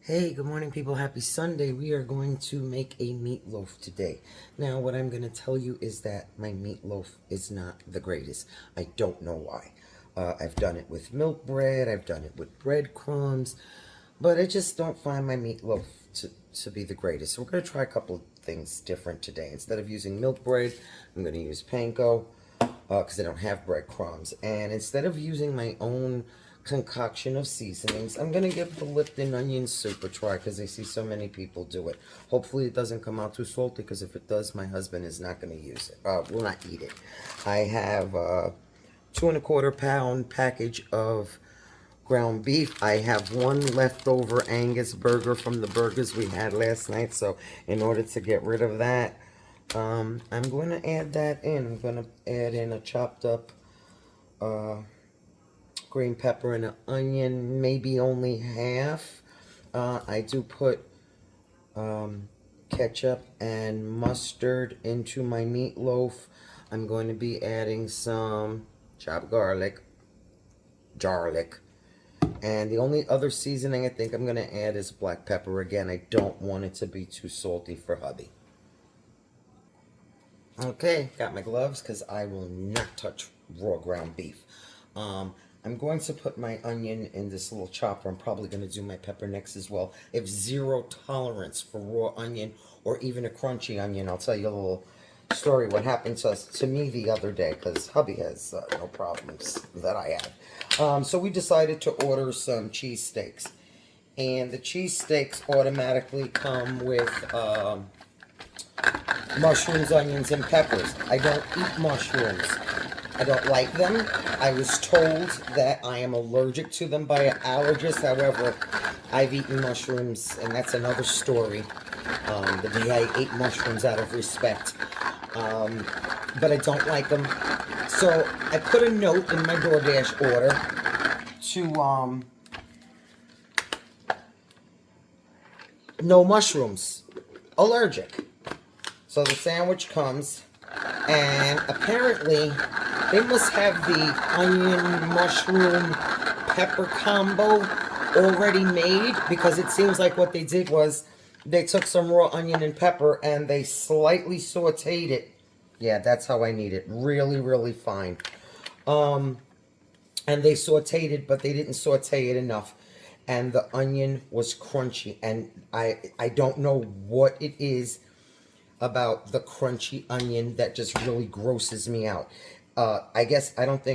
Hey, good morning, people. Happy Sunday. We are going to make a meatloaf today. Now, what I'm going to tell you is that my meatloaf is not the greatest. I don't know why. I've done it with milk bread, I've done it with breadcrumbs, but I just don't find my meatloaf to be the greatest. So we're going to try a couple of things different today. Instead of using milk bread, I'm going to use panko because I don't have breadcrumbs. And instead of using my own concoction of seasonings, I'm going to give the Lipton onion soup a try because I see so many people do it. Hopefully it doesn't come out too salty, because if it does, my husband is not going to use it. Will not eat it. I have 2¼ pound package of ground beef. I have one leftover Angus burger from the burgers we had last night. So in order to get rid of that, I'm going to add that in. I'm going to add in a chopped up green pepper and an onion, maybe only half. I do put ketchup and mustard into my meatloaf. I'm going to be adding some chopped garlic, and the only other seasoning I think I'm going to add is black pepper. Again, I don't want it to be too salty for hubby. Okay, got my gloves because I will not touch raw ground beef. I'm going to put my onion in this little chopper. I'm probably going to do my pepper next as well. I have zero tolerance for raw onion or even a crunchy onion. I'll tell you a little story what happened to me the other day, because hubby has no problems that I have. So we decided to order some cheesesteaks. And the cheesesteaks automatically come with mushrooms, onions, and peppers. I don't eat mushrooms. I don't like them. I was told that I am allergic to them by an allergist. However, I've eaten mushrooms, and that's another story. The day I ate mushrooms out of respect. But I don't like them. So I put a note in my DoorDash order to no mushrooms. Allergic. So the sandwich comes, and apparently they must have the onion, mushroom, pepper combo already made, because it seems like what they did was they took some raw onion and pepper and they slightly sauteed it. Yeah, that's how I need it. Really, really fine. And they sauteed it, but they didn't saute it enough. And the onion was crunchy. And I don't know what it is about the crunchy onion that just really grosses me out. I guess I don't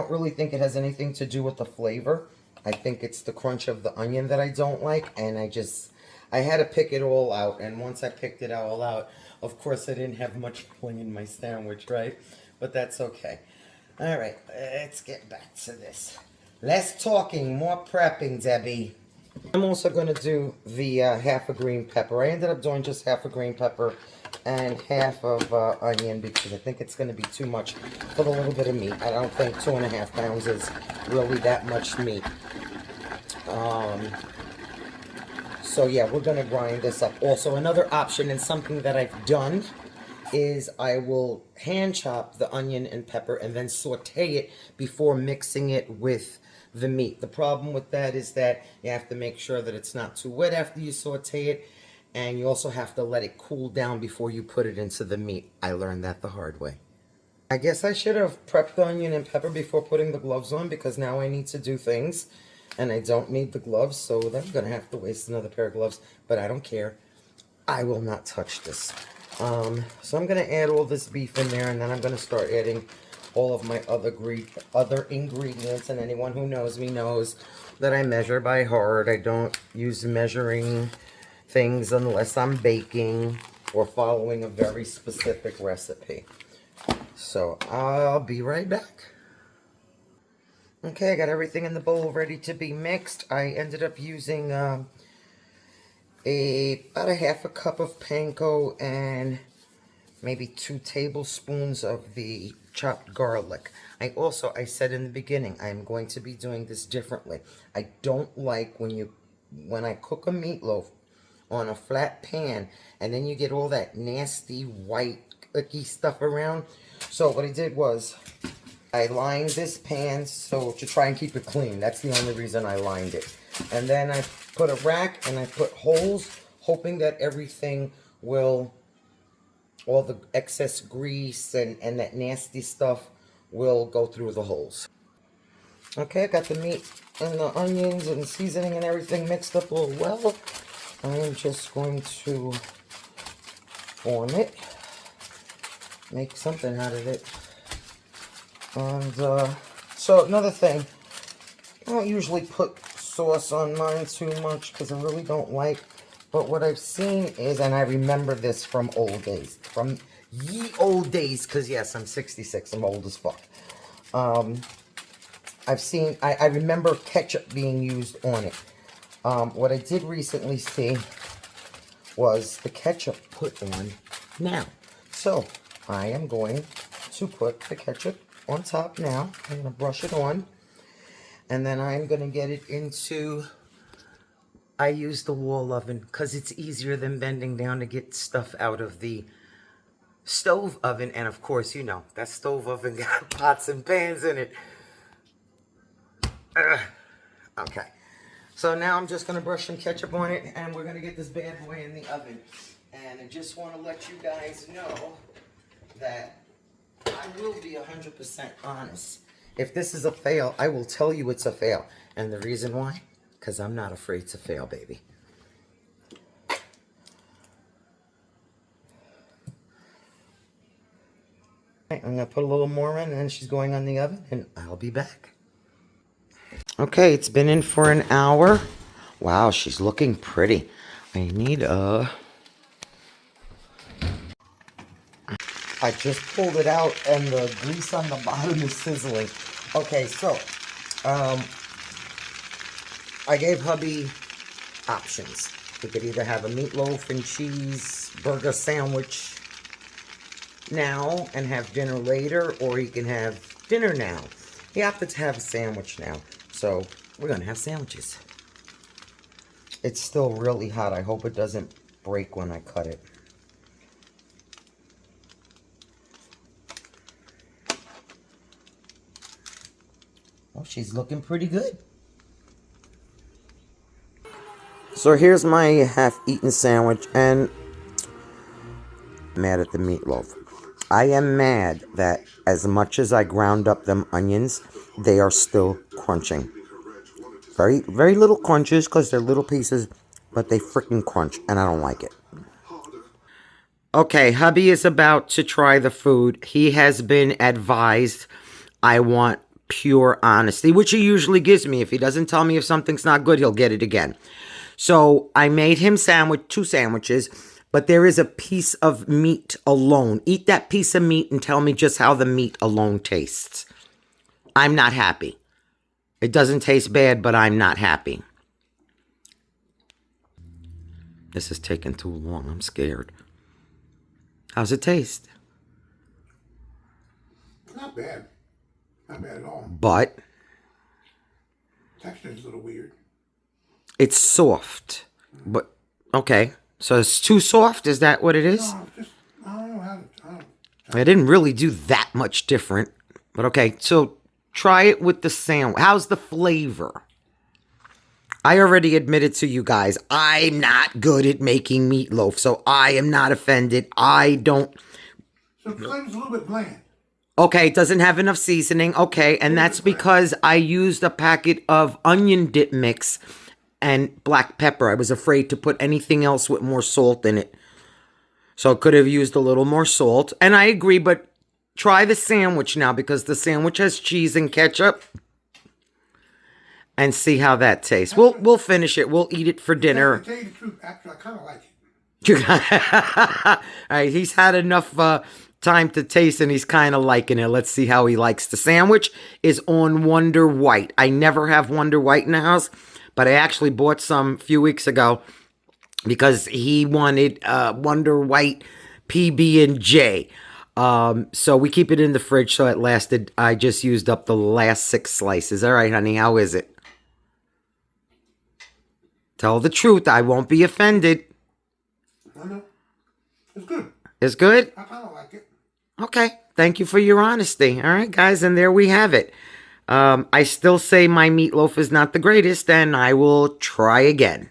really think it has anything to do with the flavor. I think it's the crunch of the onion that I don't like, and I had to pick it all out. And once I picked it all out, of course I didn't have much filling in my sandwich, right? But that's okay. All right, let's get back to this. Less talking, more prepping, Debbie. I'm also going to do the half a green pepper. I ended up doing just half a green pepper and half of onion, because I think it's going to be too much for the little bit of meat. I don't think 2½ pounds is really that much meat. So yeah, we're going to grind this up. Also, another option, and something that I've done, is I will hand chop the onion and pepper and then saute it before mixing it with the meat. The problem with that is that you have to make sure that it's not too wet after you saute it, and you also have to let it cool down before you put it into the meat. I learned that the hard way. I guess I should have prepped the onion and pepper before putting the gloves on, because now I need to do things and I don't need the gloves, so then I'm going to have to waste another pair of gloves, but I don't care. I will not touch this. So I'm going to add all this beef in there, and then I'm going to start adding all of my other ingredients. And anyone who knows me knows that I measure by heart. I don't use measuring things unless I'm baking or following a very specific recipe. So I'll be right back. Okay, I got everything in the bowl ready to be mixed. I ended up using about a half a cup of panko and maybe 2 tablespoons of the chopped garlic. I said in the beginning, I'm going to be doing this differently. I don't like when I cook a meatloaf on a flat pan and then you get all that nasty white icky stuff around. So what I did was I lined this pan so to try and keep it clean. That's the only reason I lined it. And then I put a rack and I put holes, hoping that everything will, all the excess grease and that nasty stuff will go through the holes. Okay, I got the meat and the onions and seasoning and everything mixed up a little well. I am just going to form it, make something out of it. And so another thing, I don't usually put sauce on mine too much because I really don't like, but what I've seen is, and I remember this from old days, from ye old days, because yes, I'm 66, I'm old as fuck. I remember ketchup being used on it. What I did recently see was the ketchup put on now. So I am going to put the ketchup on top now. I'm going to brush it on. And then I'm going to get it into, I use the wall oven because it's easier than bending down to get stuff out of the stove oven. And of course, you know, that stove oven got pots and pans in it. Okay, so now I'm just going to brush some ketchup on it, and we're going to get this bad boy in the oven. And I just want to let you guys know that I will be 100% honest. If this is a fail, I will tell you it's a fail. And the reason why? Because I'm not afraid to fail, baby. I'm going to put a little more in, and then she's going on the oven, and I'll be back. Okay, it's been in for an hour. Wow, she's looking pretty. I need a... I just pulled it out and the grease on the bottom is sizzling. Okay, so, I gave hubby options. He could either have a meatloaf and cheese burger sandwich now and have dinner later, or he can have dinner now. He opted to have a sandwich now. So, we're going to have sandwiches. It's still really hot. I hope it doesn't break when I cut it. Well, she's looking pretty good. So, here's my half-eaten sandwich, and I'm mad at the meatloaf. I am mad that as much as I ground up them onions, they are still crunching. Very, very little crunches because they're little pieces, but they freaking crunch, and I don't like it. Okay, hubby is about to try the food. He has been advised I want pure honesty, which he usually gives me. If he doesn't tell me if something's not good, he'll get it again. So I made him two sandwiches, but there is a piece of meat alone. Eat that piece of meat and tell me just how the meat alone tastes. I'm not happy. It doesn't taste bad, but I'm not happy. This is taking too long. I'm scared. How's it taste? Not bad. Not bad at all. But Texture's a little weird. It's soft. But, okay. So it's too soft? Is that what it is? No, just, I don't know how to... I didn't really do that much different. But okay, so try it with the sandwich. How's the flavor? I already admitted to you guys, I'm not good at making meatloaf, so I am not offended. I don't... So the flavor's a little bit bland. Okay, it doesn't have enough seasoning. Okay, and that's because I used a packet of onion dip mix and black pepper. I was afraid to put anything else with more salt in it. So I could have used a little more salt. And I agree, but try the sandwich now because the sandwich has cheese and ketchup. And see how that tastes. We'll finish it. We'll eat it for dinner. To tell you the truth, actually, I kind of like it. All right, he's had enough time to taste and he's kind of liking it. Let's see how he likes. The sandwich is on Wonder White. I never have Wonder White in the house, but I actually bought some a few weeks ago because he wanted Wonder White PB&J. So we keep it in the fridge so it lasted. I just used up the last 6 slices. All right, honey, how is it? Tell the truth. I won't be offended. I know. It's good. It's good? I kind of like it. Okay. Thank you for your honesty. All right, guys. And there we have it. I still say my meatloaf is not the greatest, and I will try again.